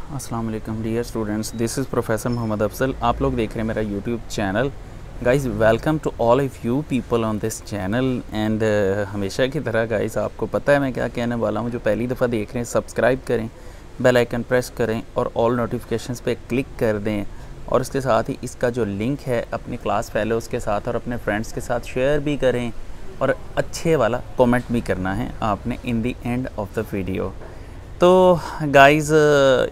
अस्सलाम वालेकुम dear students, this is professor Mohammad Afzal. आप लोग देख रहे हैं मेरा YouTube channel. Guys welcome to all of you people on this channel and हमेशा की तरह गाइस आपको पता है मैं क्या कहने वाला हूँ। जो पहली दफ़ा देख रहे हैं सब्सक्राइब करें, बेल आइकन प्रेस करें और ऑल नोटिफिकेशंस पे क्लिक कर दें। और उसके साथ ही इसका जो लिंक है अपने क्लास फेलोज़ के साथ और अपने फ्रेंड्स के साथ शेयर भी करें और अच्छे वाला कमेंट भी करना है आपने इन दी एंड ऑफ द वीडियो। तो गाइज़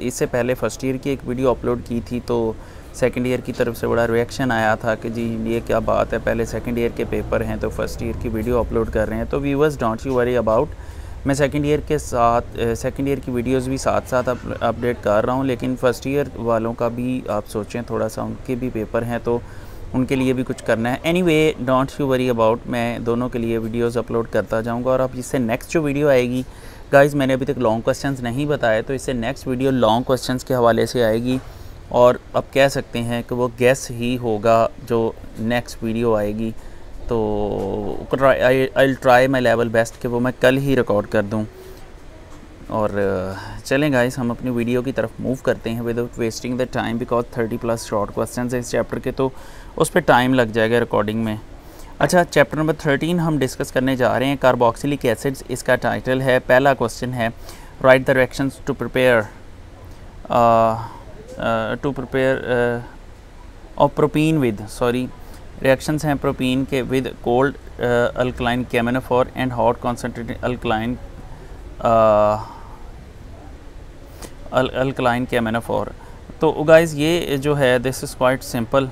इससे पहले फ़र्स्ट ईयर की एक वीडियो अपलोड की थी तो सेकंड ईयर की तरफ से बड़ा रिएक्शन आया था कि जी ये क्या बात है, पहले सेकंड ईयर के पेपर हैं तो फर्स्ट ईयर की वीडियो अपलोड कर रहे हैं। तो viewers don't you worry about, मैं सेकंड ईयर के साथ सेकंड ईयर की वीडियोस भी साथ साथ अपडेट कर रहा हूँ, लेकिन फ़र्स्ट ईयर वालों का भी आप सोचें थोड़ा सा, उनके भी पेपर हैं तो उनके लिए भी कुछ करना है। Anyway don't you worry about, मैं दोनों के लिए वीडियोस अपलोड करता जाऊंगा। और अब इससे नेक्स्ट जो वीडियो आएगी गाइज़, मैंने अभी तक लॉन्ग क्वेश्चंस नहीं बताए तो इससे नेक्स्ट वीडियो लॉन्ग क्वेश्चंस के हवाले से आएगी और अब कह सकते हैं कि वो गेस ही होगा जो नेक्स्ट वीडियो आएगी। तो I try my level best कि वो मैं कल ही रिकॉर्ड कर दूँ। और चलें गाइस हम अपनी वीडियो की तरफ मूव करते हैं without wasting the time, because 30+ short questions है इस चैप्टर के, तो उस पर टाइम लग जाएगा रिकॉर्डिंग में। अच्छा, चैप्टर नंबर 13 हम डिस्कस करने जा रहे हैं, कार्बोक्सिलिक एसिड्स इसका टाइटल है। पहला क्वेश्चन है write the reactions to prepare of propene with, sorry reactions हैं प्रोपीन के विद कोल्ड अल्कलाइन केमेनोफोर एंड हॉट कॉन्सेंट्रेटेड अल्कलाइन केमेनोफोर। तो गाइज़ ये जो है दिस इज़ क्वाइट सिंपल,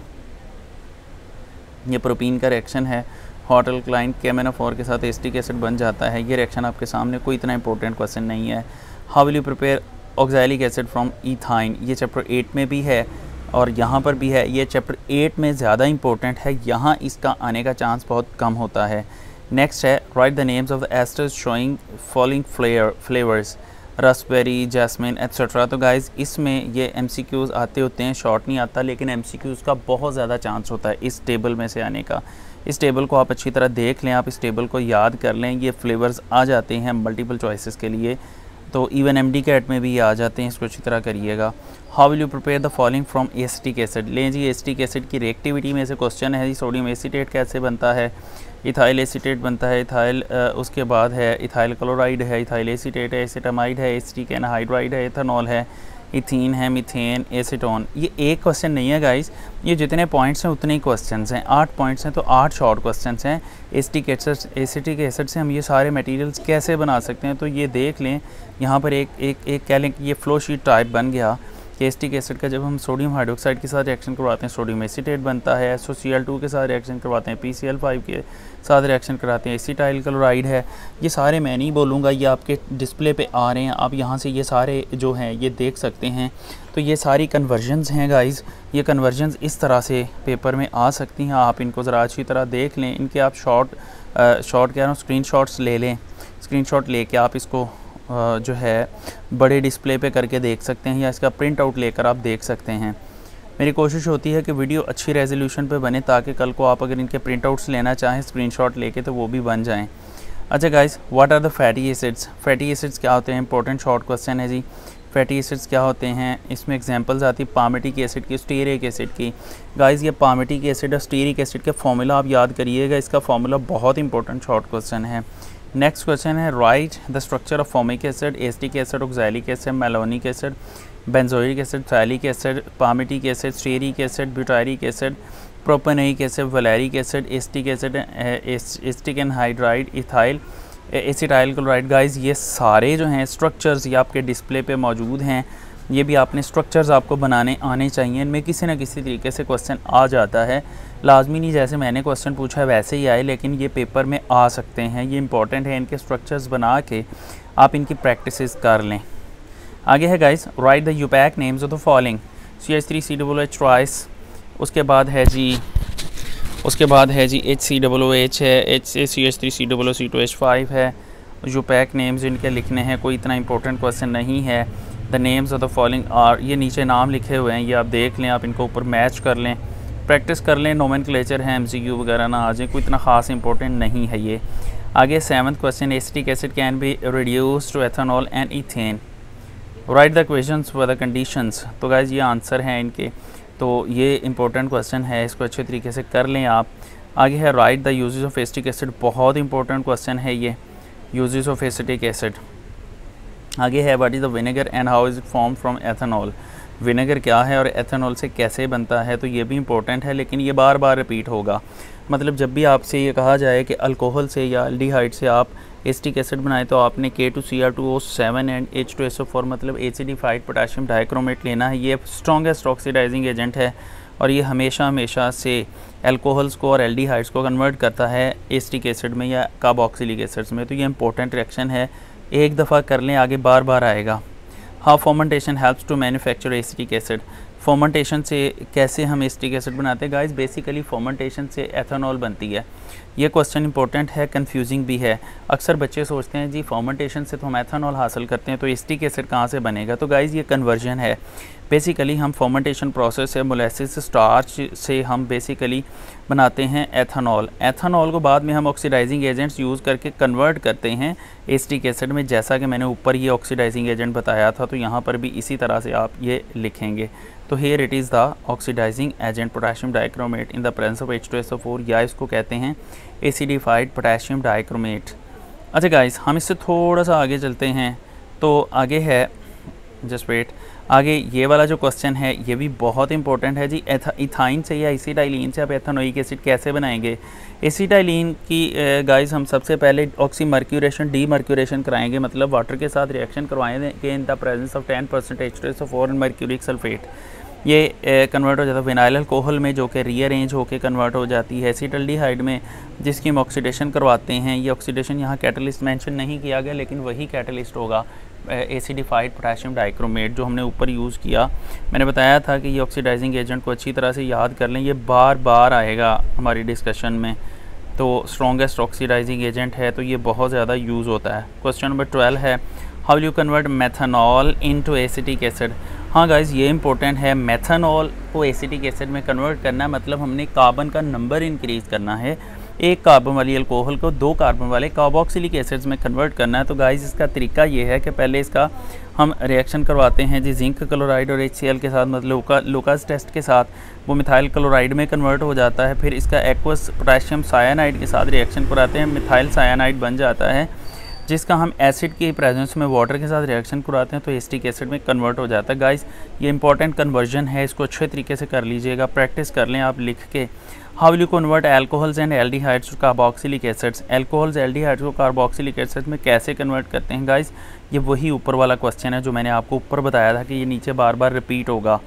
ये प्रोपीन का रिएक्शन है, हॉट अल्कलाइन केमेनोफोर के साथ एसिटिक एसिड बन जाता है। ये रिएक्शन आपके सामने, कोई इतना इंपॉर्टेंट क्वेश्चन नहीं है। How will you prepare oxalic acid from ethyne, ये चैप्टर 8 में भी है और यहाँ पर भी है। ये चैप्टर 8 में ज़्यादा इंपॉर्टेंट है, यहाँ इसका आने का चांस बहुत कम होता है। नेक्स्ट है write the names of the esters showing following flavours, raspberry, jasmine etcetera. तो गाइज़ इसमें ये MCQs आते होते हैं, शॉर्ट नहीं आता, लेकिन MCQs का बहुत ज़्यादा चांस होता है इस टेबल में से आने का। इस टेबल को आप अच्छी तरह देख लें, आप इस टेबल को याद कर लें, ये फ्लेवर्स आ जाते हैं मल्टीपल चॉइसेस के लिए, तो इवन MD कैट में भी आ जाते हैं, इसको अच्छी तरह करिएगा। How will you prepare the following from acetic acid, लें जी एसिटिक एसिड की रिएक्टिविटी में से क्वेश्चन है जी। सोडियम एसीटेट कैसे बनता है, इथाइल एसीटेट बनता है, इथाइल उसके बाद है इथाइल क्लोराइड है, इथाइल एसीटेट है, एसिटामाइड है, एसिटिक एनहाइड्राइड है, इथेनॉल है, इथीन है, मीथेन, एसीटोन। ये एक क्वेश्चन नहीं है गाइस, ये जितने पॉइंट्स हैं उतने ही क्वेश्चंस हैं। 8 पॉइंट्स हैं तो 8 शॉर्ट क्वेश्चंस हैं। एसिटिक एसिड से हम ये सारे मटेरियल्स कैसे बना सकते हैं, तो ये देख लें। यहाँ पर एक कह लें कि ये फ्लो शीट टाइप बन गया कि एसिटिक एसिड का जब हम सोडियम हाइड्रोक्साइड के साथ रिएक्शन करवाते हैं सोडियम एसीटेट बनता है, SOCl2 के साथ रिएक्शन करवाते हैं PCl5 के साथ रिएक्शन कराते हैं एसिटाइल क्लोराइड है। ये सारे मैं नहीं बोलूँगा, ये आपके डिस्प्ले पे आ रहे हैं, आप यहाँ से ये सारे जो हैं ये देख सकते हैं। तो ये सारी कन्वर्जन्स हैं गाइज़, ये कन्वर्जन्स इस तरह से पेपर में आ सकती हैं, आप इनको ज़रा अच्छी तरह देख लें। इनके आप शॉर्ट कह रहा हूँ स्क्रीनशॉट्स ले लें, स्क्रीनशॉट लेके आप इसको जो है बड़े डिस्प्ले पे करके देख सकते हैं या इसका प्रिंट आउट लेकर आप देख सकते हैं। मेरी कोशिश होती है कि वीडियो अच्छी रेजोल्यूशन पे बने ताकि कल को आप अगर इनके प्रिंट आउट्स लेना चाहें स्क्रीनशॉट लेके तो वो भी बन जाएं। अच्छा guys, what are the fatty acids, fatty acids क्या होते हैं, इंपॉर्टेंट शॉर्ट क्वेश्चन है जी। फैटी एसिड्स क्या होते हैं, इसमें एग्जांपल्स आती है पामेटिक एसिड की, स्टीयरिक एसिड की। गाइस ये पामेटिक एसिड और स्टीयरिक एसिड के फॉर्मूला आप याद करिएगा, इसका फॉर्मूला बहुत इंपॉर्टेंट शॉर्ट क्वेश्चन है। नेक्स्ट क्वेश्चन है write the structure of formic acid, acetic acid, oxalic acid, malonic acid, benzoic acid, phthalic acid, palmitic acid, stearic acid, butyric acid, propanoic acid, valeric acid, acetic acid, acetic anhydride, ethyl acetyl chloride. Guys ये सारे जो हैं structures ये आपके display पे मौजूद हैं, ये भी आपने स्ट्रक्चर्स आपको बनाने आने चाहिए। इनमें किसी न किसी तरीके से क्वेश्चन आ जाता है, लाजमी नहीं जैसे मैंने क्वेश्चन पूछा है वैसे ही आए, लेकिन ये पेपर में आ सकते हैं। ये इंपॉर्टेंट है, इनके स्ट्रक्चर्स बना के आप इनकी प्रैक्टिसेस कर लें। आगे है guys write the IUPAC names of the following, CH3COOH twice, उसके बाद है जी HCOOH है, CH3COOC2H5 है। यूपैक नेम्स इनके लिखने हैं, कोई इतना इंपॉर्टेंट क्वेश्चन नहीं है। The names of the following are, ये नीचे नाम लिखे हुए हैं, ये आप देख लें, आप इनको ऊपर मैच कर लें, प्रैक्टिस कर लें। नोमेनक्लेचर है, MCQ वगैरह ना आ जाए, कोई इतना ख़ास इंपॉर्टेंट नहीं है ये। आगे 7th question, acetic acid can be reduce to ethanol and ethane, write the questions for the conditions. तो गाइज ये आंसर हैं इनके, तो ये इंपॉर्टेंट क्वेश्चन है, इसको अच्छे तरीके से कर लें आप। आगे है write the uses of acetic acid, बहुत इंपॉर्टेंट क्वेश्चन है ये, यूजेस ऑफ एसिटिक एसिड। आगे है what is the vinegar and how is it form from ethanol, vinegar क्या है और एथेनॉल से कैसे बनता है, तो ये भी इंपॉर्टेंट है, लेकिन ये बार बार रिपीट होगा। मतलब जब भी आपसे ये कहा जाए कि अल्कोहल से या एल्डिहाइड से आप एसिटिक एसिड बनाए तो आपने K2Cr2O7 एंड H2SO4 मतलब एसिडिफाइड पोटेशियम डाइक्रोमेट लेना है। ये स्ट्रॉन्गेस्ट ऑक्सीडाइजिंग एजेंट है और ये हमेशा से अल्कोहल्स को और एल्डिहाइड्स को कन्वर्ट करता है एसिटिक एसिड में या कार्बोक्सिलिक एसिड्स में। तो ये इंपॉर्टेंट रिएक्शन है, एक दफ़ा कर लें, आगे बार बार आएगा। How fermentation helps to manufacture acetic acid, fermentation से कैसे हम एसिटिक एसिड बनाते हैं गाइस, बेसिकली फर्मेंटेशन से एथेनॉल बनती है। ये क्वेश्चन इंपॉर्टेंट है, कंफ्यूजिंग भी है। अक्सर बच्चे सोचते हैं जी फर्मेंटेशन से तो हम एथेनॉल हासिल करते हैं तो एसिटिक एसिड कहाँ से बनेगा, तो गाइस ये कन्वर्जन है। बेसिकली हम फर्मेंटेशन प्रोसेस से मोलेसिस स्टार्च से हम बेसिकली बनाते हैं एथेनॉल। एथेनॉल को बाद में हम ऑक्सीडाइजिंग एजेंट्स यूज़ करके कन्वर्ट करते हैं एसिटिक एसिड में, जैसा कि मैंने ऊपर ये ऑक्सीडाइजिंग एजेंट बताया था, तो यहाँ पर भी इसी तरह से आप ये लिखेंगे। तो here it is the oxidising agent potassium dichromate in the presence of H2SO4, या इसको कहते हैं एसिडिफाइड पोटेशियम डाइक्रोमेट। अच्छा गाइस, हम इससे थोड़ा सा आगे चलते हैं। तो आगे है, जस्ट वेट, आगे ये वाला जो क्वेश्चन है ये भी बहुत इंपॉर्टेंट है जी। इथाइन से या एसिटाइलिन से आप एथेनोइक एसिड कैसे बनाएंगे। एसिटाइलिन की गाइस हम सबसे पहले ऑक्सीमर्क्यूरेशन डीमर्क्यूरेशन कराएंगे, मतलब वाटर के साथ रिएक्शन करवाएंगे इन the presence of 10% H2SO4 and mercuric sulphate. ये कन्वर्ट हो जाता है विनाइल अल्कोहल में, जो कि रीअरेंज होकर कन्वर्ट हो जाती है एसिटल्डिहाइड में, जिसकी हम ऑक्सीडेशन करवाते हैं। ये ऑक्सीडेशन यहाँ कैटलिस्ट मेंशन नहीं किया गया, लेकिन वही कैटलिस्ट होगा एसिडिफाइड पोटेशियम डाइक्रोमेट जो हमने ऊपर यूज़ किया। मैंने बताया था कि ये ऑक्सीडाइजिंग एजेंट को अच्छी तरह से याद कर लें, ये बार बार आएगा हमारी डिस्कशन में। तो स्ट्रॉन्गेस्ट ऑक्सीडाइजिंग एजेंट है, तो ये बहुत ज़्यादा यूज़ होता है। क्वेश्चन नंबर 12 है how will you convert methanol into acetic acid. हाँ गाइस, ये इंपॉर्टेंट है, मेथनॉल को एसिटिक एसिड में कन्वर्ट करना है, मतलब हमने कार्बन का नंबर इंक्रीज़ करना है। एक कार्बन वाली अल्कोहल को 2 कार्बन वाले कार्बोक्सिलिक एसिड्स में कन्वर्ट करना है। तो गाइस इसका तरीका ये है कि पहले इसका हम रिएक्शन करवाते हैं जी जिंक क्लोराइड और HCl के साथ, मतलब लुकास टेस्ट के साथ, वो मिथाइल क्लोराइड में कन्वर्ट हो जाता है। फिर इसका एक्वस पोटेशियम साइनाइड के साथ रिएक्शन कराते हैं, मिथाइल साइनाइड बन जाता है, जिसका हम एसिड की प्रेजेंस में वाटर के साथ रिएक्शन कराते हैं तो एसिटिक एसिड में कन्वर्ट हो जाता है। गाइस ये इंपॉर्टेंट कन्वर्जन है, इसको अच्छे तरीके से कर लीजिएगा, प्रैक्टिस कर लें आप लिख के। How will you convert alcohols and aldehydes to carboxylic acids, alcohols aldehydes को कार्बोक्सिलिक एसिड्स में कैसे कन्वर्ट करते हैं। गाइस ये वही ऊपर वाला क्वेश्चन है जो मैंने आपको ऊपर बताया था कि ये नीचे बार बार रिपीट होगा,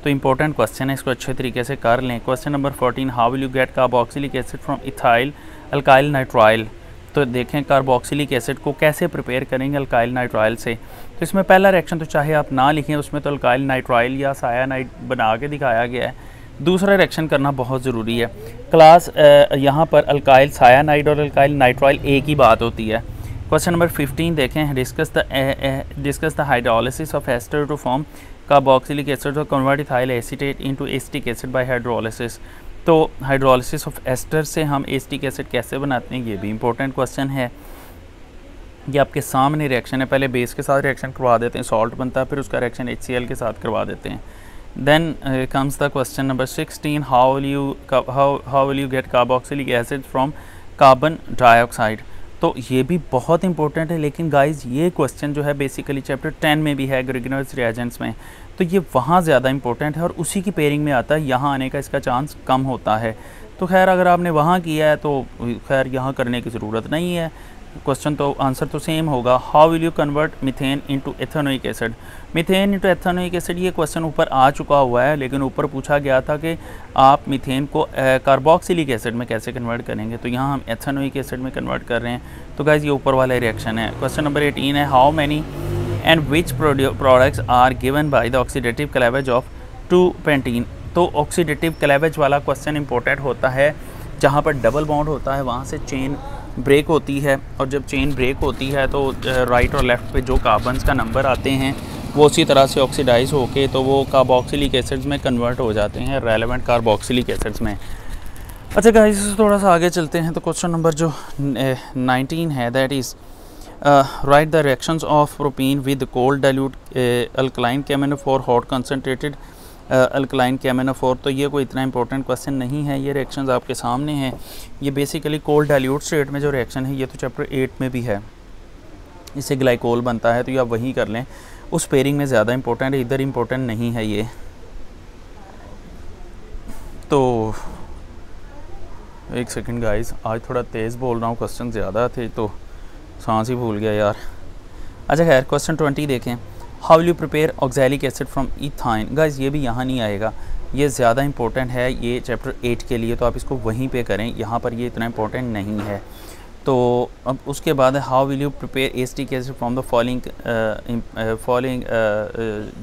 तो इंपॉर्टेंट क्वेश्चन है, इसको अच्छे तरीके से कर लें। Question number 14 how will you get carboxylic acid from ethyl alkyl nitrile. तो देखें कार्बोक्सिलिक एसिड को कैसे प्रिपेयर करेंगे अल्काइल नाइट्राइल से। तो इसमें पहला रिएक्शन तो चाहे आप ना लिखें, उसमें तो अल्काइल नाइट्राइल या सायानाइड बना के दिखाया गया है। दूसरा रिएक्शन करना बहुत ज़रूरी है। क्लास यहाँ पर अल्काइल सायानाइड और अल्काइल नाइट्राइल एक ही बात होती है। क्वेश्चन नंबर 15 देखें, discuss the hydrolysis of ester to form carboxylic acid और convert ethyl acetate into acetic acid by hydrolysis. तो हाइड्रोलिसिस ऑफ एस्टर से हम एसिटिक एसिड कैसे बनाते हैं, ये भी इंपॉर्टेंट क्वेश्चन है। ये आपके सामने रिएक्शन है, पहले बेस के साथ रिएक्शन करवा देते हैं, सॉल्ट बनता है, फिर उसका रिएक्शन HCl के साथ करवा देते हैं। Then comes the question number 16 how will you get carboxylic acid from carbon dioxide. तो ये भी बहुत इंपॉर्टेंट है, लेकिन गाइस ये क्वेश्चन जो है बेसिकली चैप्टर 10 में भी है ग्रिग्नर्स रिएजेंट्स में, तो ये वहाँ ज़्यादा इंपॉर्टेंट है और उसी की पेयरिंग में आता है, यहाँ आने का इसका चांस कम होता है। तो खैर अगर आपने वहाँ किया है तो खैर यहाँ करने की ज़रूरत नहीं है, क्वेश्चन तो आंसर तो सेम होगा। How will you convert methane into ethanoic acid. Methane into ethanoic acid ये क्वेश्चन ऊपर आ चुका हुआ है, लेकिन ऊपर पूछा गया था कि आप मीथेन को कार्बोक्सिलिक एसिड में कैसे कन्वर्ट करेंगे, तो यहाँ हम एथेनोइक एसिड में कन्वर्ट कर रहे हैं। तो गाइस ये ऊपर वाला रिएक्शन है। क्वेश्चन नंबर 18 है how many and which products are given by the oxidative cleavage of 2-पेंटीन। तो ऑक्सीडेटिव क्लेवेज वाला क्वेश्चन इंपॉर्टेंट होता है, जहाँ पर डबल बॉन्ड होता है वहाँ से चेन ब्रेक होती है, और जब चेन ब्रेक होती है तो राइट और लेफ़्ट पे जो कार्बन्स का नंबर आते हैं वो उसी तरह से ऑक्सीडाइज होके तो वो कार्बोक्सिलिक एसिड्स में कन्वर्ट हो जाते हैं, रेलेवेंट कार्बोक्सिलिक एसिड्स में। अच्छा गाइस थोड़ा सा आगे चलते हैं, तो क्वेश्चन नंबर जो 19 है that is right the reactions of propene with cold dilute alkaline KMnO4 hot concentrated alkaline KMnO4। तो ये कोई इतना इंपॉर्टेंट क्वेश्चन नहीं है, ये रिएक्शंस आपके सामने हैं। ये बेसिकली कोल्ड डाइल्यूट स्टेट में जो रिएक्शन है ये तो चैप्टर 8 में भी है, इससे ग्लाइकोल बनता है, तो ये आप वहीं कर लें, उस पेयरिंग में ज़्यादा इंपॉर्टेंट है, इधर इंपॉर्टेंट नहीं है ये। तो एक सेकंड गाइस, आज थोड़ा तेज़ बोल रहा हूँ, क्वेश्चन ज़्यादा थे तो सांस ही भूल गया यार। अच्छा खैर, क्वेश्चन 20 देखें। How will you prepare oxalic acid from ethyne. Guys ये भी यहाँ नहीं आएगा, ये ज़्यादा इंपॉर्टेंट है ये चैप्टर 8 के लिए, तो आप इसको वहीं पे करें, यहाँ पर ये इतना इंपॉर्टेंट नहीं है। तो अब उसके बाद how will you prepare acetic acid from the following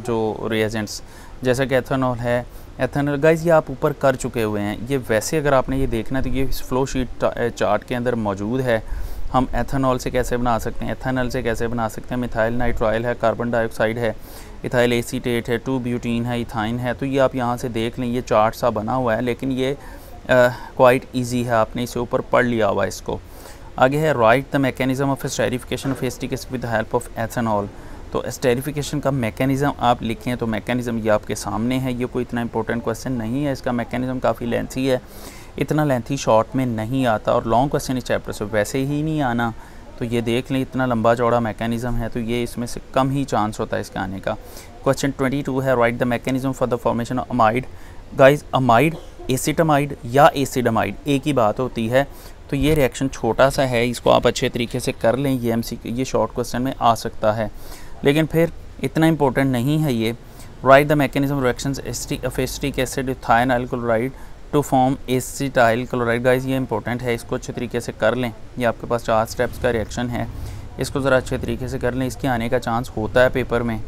जो रिएजेंट्स, जैसा कि एथेनॉल है। एथेनॉल गाइस ये आप ऊपर कर चुके हुए हैं, ये वैसे अगर आपने ये देखना है तो ये फ्लो शीट चार्ट के अंदर मौजूद है। हम एथेनॉल से कैसे बना सकते हैं, एथेनॉल से कैसे बना सकते हैं, मिथाइल नाइट्राइल है, कार्बन डाइऑक्साइड है, इथाइल एसीटेट है, 2-ब्यूटीन है, इथाइन है। तो ये आप यहाँ से देख लें, ये चार्ट सा बना हुआ है, लेकिन ये क्वाइट ईजी है, आपने इसे ऊपर पढ़ लिया हुआ है इसको। आगे है write the mechanism of esterification of acetic acid with the help of ethanol. तो स्टेरिफिकेशन का मैकेनिज़्म आप लिखें, तो मैकेनिज़्म ये आपके सामने है, ये कोई इतना इंपॉर्टेंट क्वेश्चन नहीं है, इसका मैकेनिज़्म काफ़ी लेंथी है, इतना लेंथी शॉर्ट में नहीं आता, और लॉन्ग क्वेश्चन इस चैप्टर से वैसे ही नहीं आना। तो ये देख लें, इतना लंबा चौड़ा मैकेनिज़्म है, तो ये इसमें से कम ही चांस होता है इसके आने का। क्वेश्चन 22 है write the mechanism for the formation of amide. Guys amide acetamide या एसिडमाइड एक ही बात होती है, तो ये रिएक्शन छोटा सा है, इसको आप अच्छे तरीके से कर लें, ये ये शॉर्ट क्वेश्चन में आ सकता है, लेकिन फिर इतना इंपॉर्टेंट नहीं है ये। Write the mechanism reactions of acetic acid with thionyl chloride to form acetyl chloride. Guys ये इंपॉर्टेंट है, इसको अच्छे तरीके से कर लें, ये आपके पास 4 स्टेप्स का रिएक्शन है, इसको ज़रा अच्छे तरीके से कर लें, इसके आने का चांस होता है पेपर में।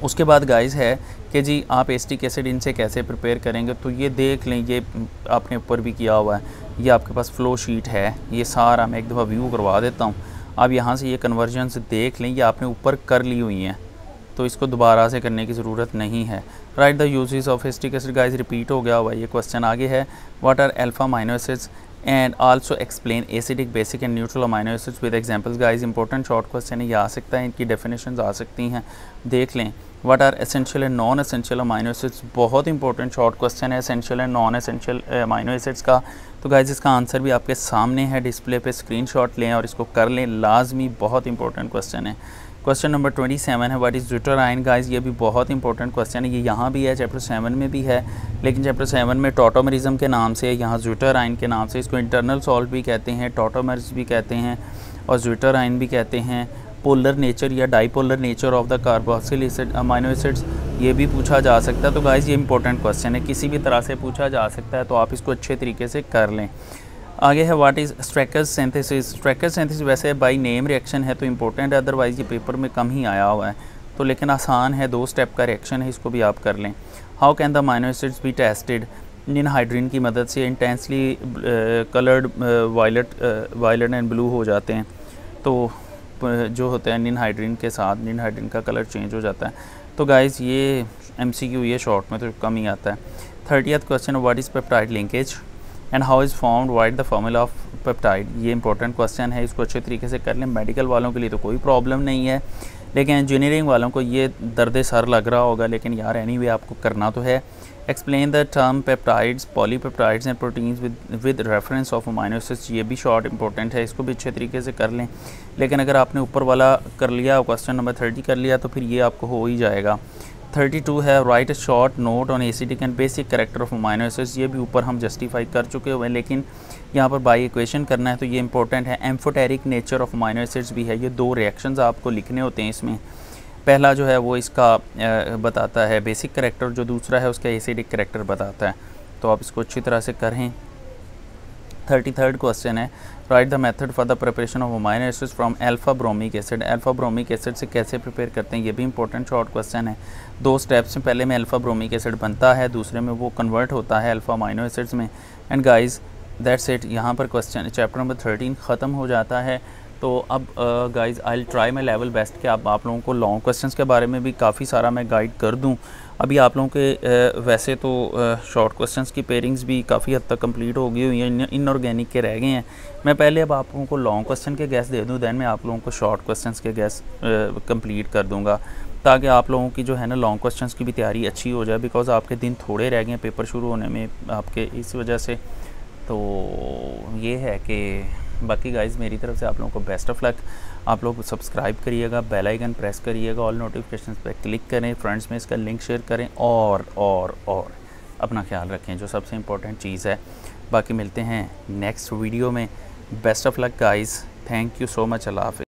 उसके बाद गाइस है कि जी आप एसिटिक एसिड इनसे कैसे प्रिपेयर करेंगे, तो ये देख लें, ये आपने ऊपर भी किया हुआ है, ये आपके पास फ़्लो शीट है, ये सारा मैं एक दफ़ा व्यू करवा देता हूँ, आप यहाँ से ये कन्वर्जन्स देख लें, ये आपने ऊपर कर ली हुई हैं, तो इसको दोबारा से करने की ज़रूरत नहीं है। Write the uses of acetic acid. Guys repeat हो गया हुआ है ये क्वेश्चन। आगे है what are alpha amino acids and also explain acidic basic and neutral amino acids with examples. Guys important short question है, ये आ सकता है, इनकी डेफिनेशंस आ सकती हैं, देख लें। What are essential and non essential amino acids, बहुत इंपॉर्टेंट शॉर्ट क्वेश्चन है essential and non essential amino acids का। तो गाइस इसका आंसर भी आपके सामने है, डिस्प्ले पे स्क्रीनशॉट लें और इसको कर लें लाजमी, बहुत इंपॉर्टेंट क्वेश्चन है। क्वेश्चन नंबर 27 है व्हाट इज़ ड्यूटेराइन। गाइस ये भी बहुत इंपॉर्टेंट क्वेश्चन है, ये यहाँ भी है, चैप्टर 7 में भी है, लेकिन चैप्टर 7 में टॉटोमरिज्म के नाम से, यहाँ ड्यूटेराइन के नाम से, इसको इंटरनल सॉल्ट भी कहते हैं, टॉटोमर्स भी कहते हैं और ड्यूटेराइन भी कहते हैं। पोलर नेचर या dipolar nature of the carboxyl acid amino acids, ये भी पूछा जा सकता है। तो गाइस ये इंपॉर्टेंट क्वेश्चन है, किसी भी तरह से पूछा जा सकता है, तो आप इसको अच्छे तरीके से कर लें। आगे है व्हाट इज़ स्ट्रैकर्स सिंथेसिस। स्ट्रैकर्स सिंथेसिस वैसे बाई नेम रिएक्शन है तो इंपॉर्टेंट है, अदरवाइज़ ये पेपर में कम ही आया हुआ है, तो लेकिन आसान है, 2 स्टेप का रिएक्शन है, इसको भी आप कर लें। How can the amino acids be tested. Ninhydrin की मदद से intensely coloured violet and blue हो जाते हैं, तो जो होता है निनहाइड्रीन के साथ, निनहाइड्रीन का कलर चेंज हो जाता है। तो गाइस ये MCQ ये शॉर्ट में तो कम ही आता है। 30th question what is peptide linkage and how is formed, right the formula of peptide. ये इंपॉर्टेंट क्वेश्चन है, इसको अच्छे तरीके से कर लें। मेडिकल वालों के लिए तो कोई प्रॉब्लम नहीं है, लेकिन इंजीनियरिंग वालों को ये दर्द सर लग रहा होगा, लेकिन यार एनीवे आपको करना तो है। Explain the term peptides, polypeptides and proteins with reference of amino acids. ये भी शॉर्ट इंपॉर्टेंट है, इसको भी अच्छे तरीके से कर लें, लेकिन अगर आपने ऊपर वाला कर लिया, क्वेश्चन नंबर 30 कर लिया, तो फिर ये आपको हो ही जाएगा। 32 है right a short note on acidic and basic character of amino acids. ये भी ऊपर हम जस्टिफाई कर चुके हुए हैं, लेकिन यहाँ पर बाई इक्वेशन करना है, तो ये इंपॉर्टेंट है। Amphoteric nature of amino acids भी है, ये 2 रिएक्शंस आपको लिखने होते हैं इसमें। पहला जो है वो इसका बताता है बेसिक कैरेक्टर, जो दूसरा है उसका एसिडिक कैरेक्टर बताता है, तो आप इसको अच्छी तरह से करें। 33rd क्वेश्चन है write the method for the preparation of amino acids from alpha bromic acid. Alpha bromic acid से कैसे प्रिपेयर करते हैं, ये भी इंपॉर्टेंट शॉर्ट क्वेश्चन है। 2 स्टेप्स में, पहले में अल्फा ब्रोमिक एसिड बनता है, दूसरे में वो कन्वर्ट होता है अल्फा अमीनो एसिड्स में। एंड गाइस दैट्स इट, यहाँ पर क्वेश्चन चैप्टर नंबर 13 ख़त्म हो जाता है। तो अब guys I will try my level best कि आप लोगों को लॉन्ग क्वेश्चंस के बारे में भी काफ़ी सारा मैं गाइड कर दूं। अभी आप लोगों के वैसे तो शॉर्ट क्वेश्चंस की पेयरिंग्स भी काफ़ी हद तक कंप्लीट हो गई हुई हैं, इनऑर्गेनिक के रह गए हैं। मैं पहले अब आप लोगों को लॉन्ग क्वेश्चन के गैस दे दूं, दैन मैं आप लोगों को शॉर्ट क्वेश्चंस के गैस कंप्लीट कर दूंगा, ताकि आप लोगों की जो है ना लॉन्ग क्वेश्चंस की भी तैयारी अच्छी हो जाए, बिकॉज़ आपके दिन थोड़े रह गए हैं पेपर शुरू होने में आपके, इस वजह से। तो ये है कि बाकी गाइज़ मेरी तरफ से आप लोगों को बेस्ट ऑफ लक। आप लोग सब्सक्राइब करिएगा, बेल आइकन प्रेस करिएगा, ऑल नोटिफिकेशंस पे क्लिक करें, फ्रेंड्स में इसका लिंक शेयर करें, और अपना ख्याल रखें, जो सबसे इम्पोर्टेंट चीज़ है। बाकी मिलते हैं नेक्स्ट वीडियो में। Best of luck guys, thank you so much, अल्लाह हाफ़िज़।